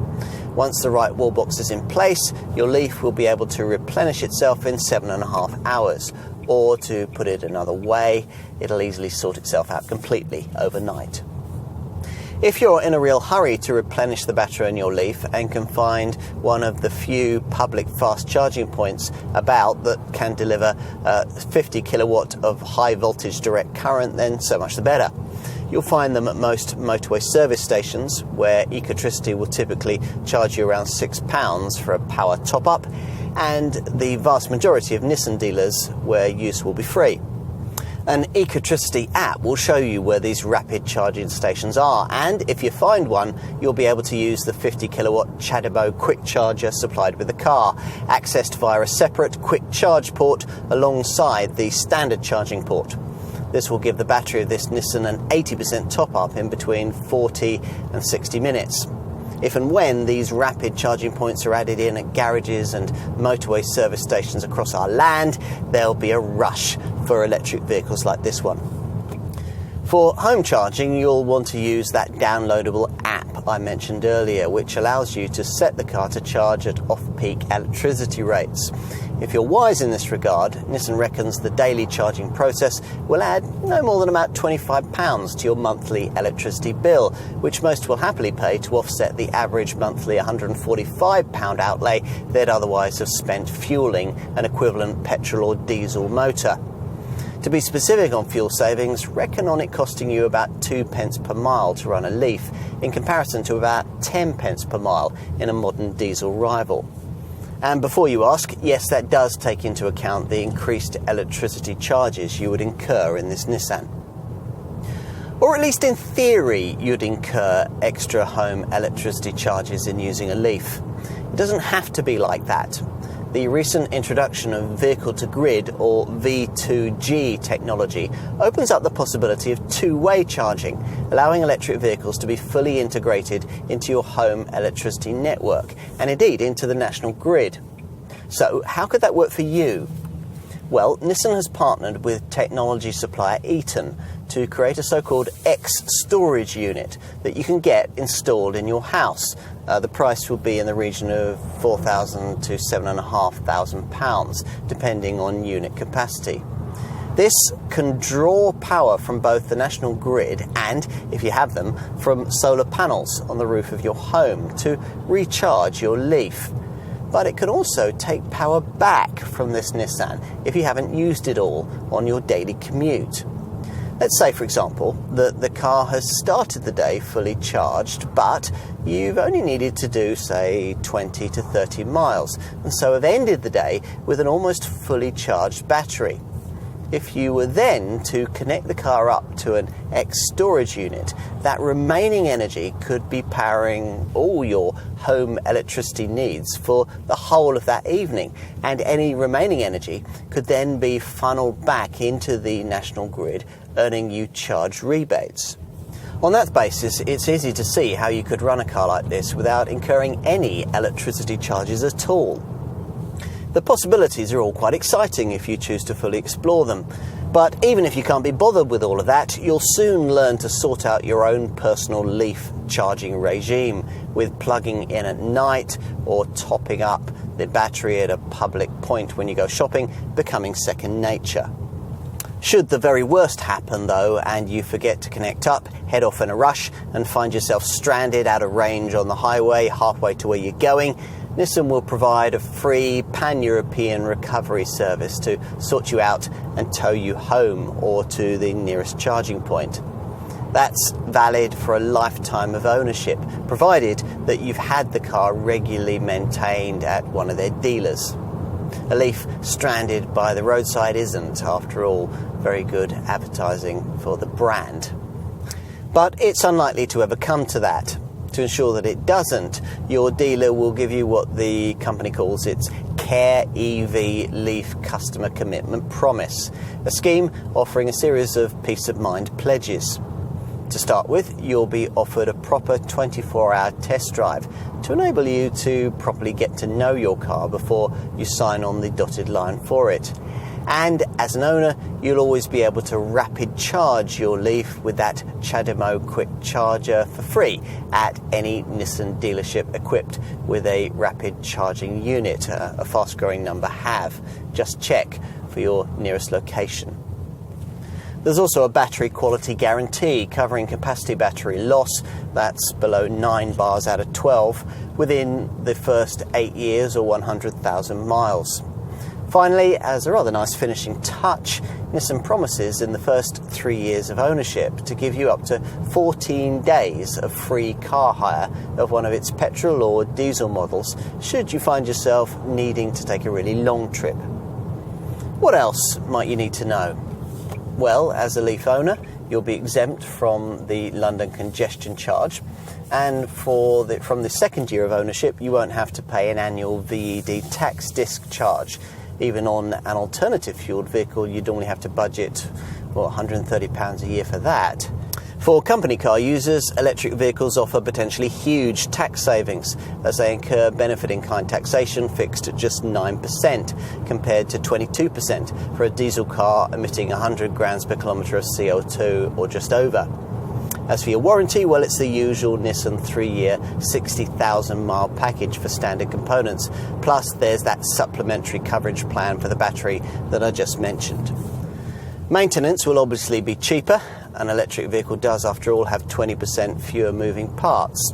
Once the right wall box is in place, your Leaf will be able to replenish itself in 7.5 hours. Or, to put it another way, it'll easily sort itself out completely overnight. If you're in a real hurry to replenish the battery in your Leaf and can find one of the few public fast charging points about that can deliver 50 kilowatt of high voltage direct current, then so much the better. You'll find them at most motorway service stations, where Ecotricity will typically charge you around £6 for a power top-up, and the vast majority of Nissan dealers where use will be free. An Ecotricity app will show you where these rapid charging stations are, and if you find one, you'll be able to use the 50 kilowatt CHAdeMO quick charger supplied with the car, accessed via a separate quick charge port alongside the standard charging port. This will give the battery of this Nissan an 80% top up in between 40 and 60 minutes. If and when these rapid charging points are added in at garages and motorway service stations across our land, there'll be a rush for electric vehicles like this one. For home charging, you'll want to use that downloadable app I mentioned earlier, which allows you to set the car to charge at off-peak electricity rates. If you're wise in this regard, Nissan reckons the daily charging process will add no more than about £25 to your monthly electricity bill, which most will happily pay to offset the average monthly £145 outlay they'd otherwise have spent fuelling an equivalent petrol or diesel motor. To be specific on fuel savings, reckon on it costing you about 2 pence per mile to run a Leaf, in comparison to about 10 pence per mile in a modern diesel rival. And before you ask, yes, that does take into account the increased electricity charges you would incur in this Nissan. Or at least in theory, you'd incur extra home electricity charges in using a Leaf. It doesn't have to be like that. The recent introduction of vehicle-to-grid, or V2G technology, opens up the possibility of two-way charging, allowing electric vehicles to be fully integrated into your home electricity network, and indeed into the national grid. So, how could that work for you? Well, Nissan has partnered with technology supplier Eaton to create a so-called X-storage unit that you can get installed in your house. The price will be in the region of £4,000 to £7,500, depending on unit capacity. This can draw power from both the national grid and, if you have them, from solar panels on the roof of your home to recharge your Leaf. But it can also take power back from this Nissan if you haven't used it all on your daily commute. Let's say, for example, that the car has started the day fully charged, but you've only needed to do, say, 20 to 30 miles, and so have ended the day with an almost fully charged battery. If you were then to connect the car up to an X-storage unit, that remaining energy could be powering all your home electricity needs for the whole of that evening, and any remaining energy could then be funneled back into the national grid, earning you charge rebates. On that basis, it's easy to see how you could run a car like this without incurring any electricity charges at all. The possibilities are all quite exciting if you choose to fully explore them. But even if you can't be bothered with all of that, you'll soon learn to sort out your own personal Leaf charging regime, with plugging in at night or topping up the battery at a public point when you go shopping becoming second nature. Should the very worst happen, though, and you forget to connect up, head off in a rush, and find yourself stranded out of range on the highway halfway to where you're going, Nissan will provide a free pan-European recovery service to sort you out and tow you home or to the nearest charging point. That's valid for a lifetime of ownership, provided that you've had the car regularly maintained at one of their dealers. A Leaf stranded by the roadside isn't, after all, very good advertising for the brand. But it's unlikely to ever come to that. To ensure that it doesn't, your dealer will give you what the company calls its Care EV Leaf Customer Commitment Promise, a scheme offering a series of peace of mind pledges. To start with, you'll be offered a proper 24-hour test drive to enable you to properly get to know your car before you sign on the dotted line for it. And as an owner, you'll always be able to rapid charge your Leaf with that CHAdeMO quick charger for free at any Nissan dealership equipped with a rapid charging unit. A fast-growing number have. Just check for your nearest location. There's also a battery quality guarantee covering capacity battery loss, that's below 9 bars out of 12, within the first 8 years or 100,000 miles. Finally, as a rather nice finishing touch, Nissan promises in the first 3 years of ownership to give you up to 14 days of free car hire of one of its petrol or diesel models, should you find yourself needing to take a really long trip. What else might you need to know? Well, as a Leaf owner, you'll be exempt from the London congestion charge, and from the second year of ownership, you won't have to pay an annual VED tax disc charge. Even on an alternative fueled vehicle, you'd only have to budget, well, £130 a year for that. For company car users, electric vehicles offer potentially huge tax savings, as they incur benefit-in-kind taxation fixed at just 9%, compared to 22% for a diesel car emitting 100 grams per kilometre of CO2 or just over. As for your warranty, well, it's the usual Nissan 3-year, 60,000-mile package for standard components. Plus, there's that supplementary coverage plan for the battery that I just mentioned. Maintenance will obviously be cheaper. An electric vehicle does, after all, have 20% fewer moving parts.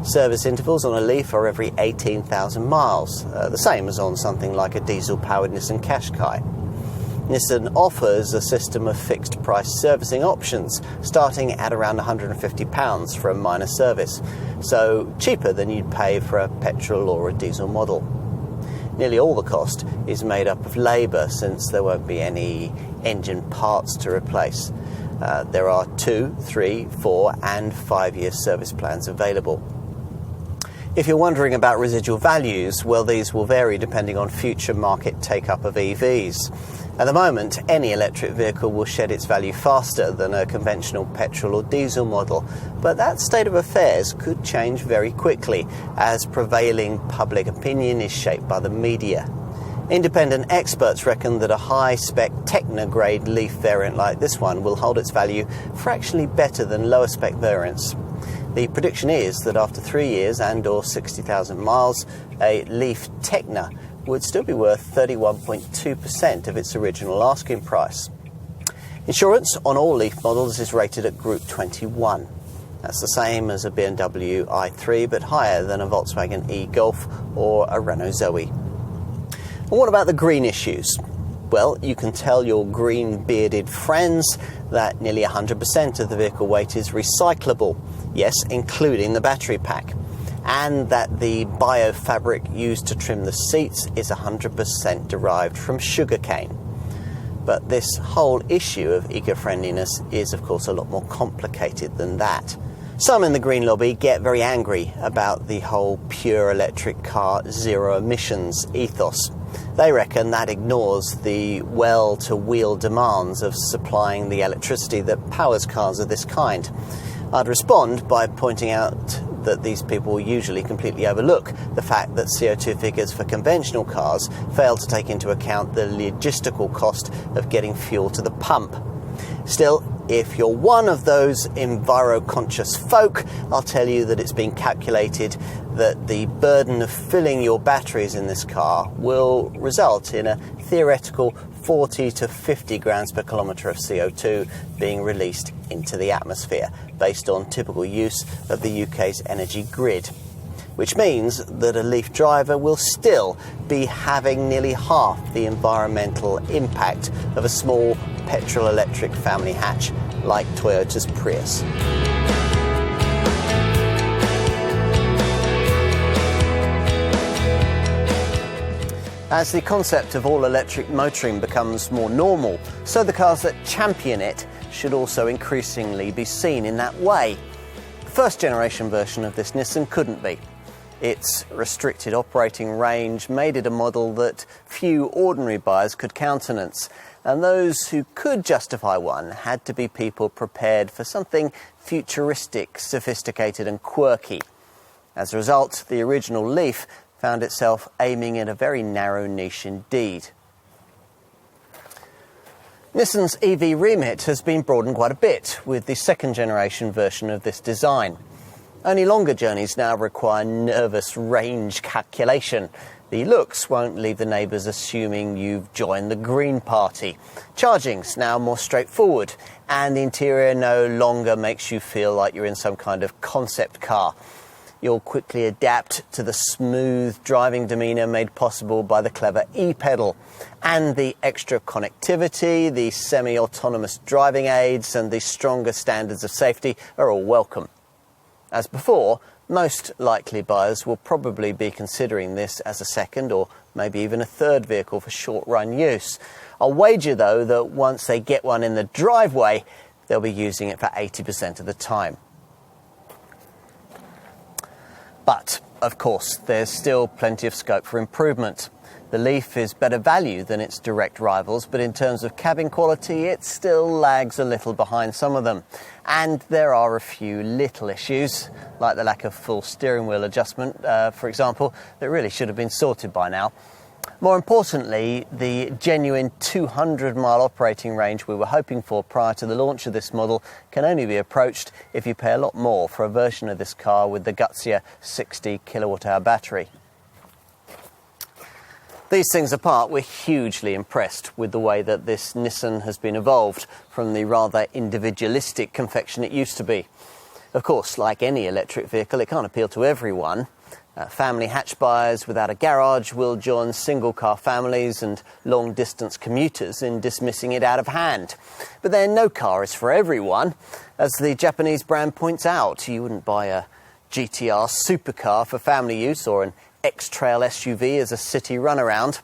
Service intervals on a Leaf are every 18,000 miles, the same as on something like a diesel-powered Nissan Qashqai. Nissan offers a system of fixed-price servicing options, starting at around £150 for a minor service, so cheaper than you'd pay for a petrol or a diesel model. Nearly all the cost is made up of labour, since there won't be any engine parts to replace. There are 2, 3, 4 and 5-year service plans available. If you're wondering about residual values, well, these will vary depending on future market take-up of EVs. At the moment, any electric vehicle will shed its value faster than a conventional petrol or diesel model, but that state of affairs could change very quickly as prevailing public opinion is shaped by the media. Independent experts reckon that a high-spec Techno-grade Leaf variant like this one will hold its value fractionally better than lower-spec variants. The prediction is that after 3 years and or 60,000 miles, a Leaf Techno would still be worth 31.2% of its original asking price. Insurance on all Leaf models is rated at Group 21. That's the same as a BMW i3, but higher than a Volkswagen e-Golf or a Renault Zoe. And what about the green issues? Well, you can tell your green-bearded friends that nearly 100% of the vehicle weight is recyclable, yes, including the battery pack, and that the biofabric used to trim the seats is 100% derived from sugarcane. But this whole issue of eco-friendliness is, of course, a lot more complicated than that. Some in the green lobby get very angry about the whole pure electric car, zero emissions ethos. They reckon that ignores the well-to-wheel demands of supplying the electricity that powers cars of this kind. I'd respond by pointing out that these people usually completely overlook the fact that CO2 figures for conventional cars fail to take into account the logistical cost of getting fuel to the pump. Still, if you're one of those enviro-conscious folk, I'll tell you that it's been calculated that the burden of filling your batteries in this car will result in a theoretical 40 to 50 grams per kilometre of CO2 being released into the atmosphere, based on typical use of the UK's energy grid. Which means that a Leaf driver will still be having nearly half the environmental impact of a small petrol-electric family hatch like Toyota's Prius. As the concept of all-electric motoring becomes more normal, so the cars that champion it should also increasingly be seen in that way. The first-generation version of this Nissan couldn't be. Its restricted operating range made it a model that few ordinary buyers could countenance, and those who could justify one had to be people prepared for something futuristic, sophisticated and quirky. As a result, the original Leaf found itself aiming at a very narrow niche indeed. Nissan's EV remit has been broadened quite a bit with the second-generation version of this design. Only longer journeys now require nervous range calculation. The looks won't leave the neighbours assuming you've joined the Green Party. Charging's now more straightforward, and the interior no longer makes you feel like you're in some kind of concept car. You'll quickly adapt to the smooth driving demeanour made possible by the clever e-pedal. And the extra connectivity, the semi-autonomous driving aids and the stronger standards of safety are all welcome. As before, Most likely buyers will probably be considering this as a second or maybe even a third vehicle for short-run use. I'll wager, though, that once they get one in the driveway, they'll be using it for 80% of the time. But, of course, there's still plenty of scope for improvement. The Leaf is better value than its direct rivals, but in terms of cabin quality, it still lags a little behind some of them. And there are a few little issues, like the lack of full steering wheel adjustment, for example, that really should have been sorted by now. More importantly, the genuine 200-mile operating range we were hoping for prior to the launch of this model can only be approached if you pay a lot more for a version of this car with the gutsier 60 kilowatt-hour battery. These things apart, we're hugely impressed with the way that this Nissan has been evolved from the rather individualistic confection it used to be. Of course, like any electric vehicle, it can't appeal to everyone. Family hatch buyers without a garage will join single-car families and long-distance commuters in dismissing it out of hand. But then no car is for everyone. As the Japanese brand points out, you wouldn't buy a GTR supercar for family use or an X-Trail SUV as a city runaround.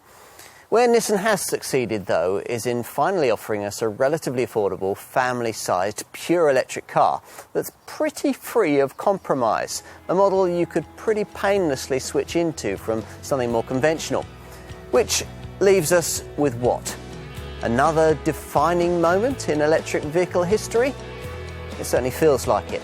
Where Nissan has succeeded, though, is in finally offering us a relatively affordable, family-sized, pure electric car that's pretty free of compromise, a model you could pretty painlessly switch into from something more conventional. Which leaves us with what? Another defining moment in electric vehicle history? It certainly feels like it.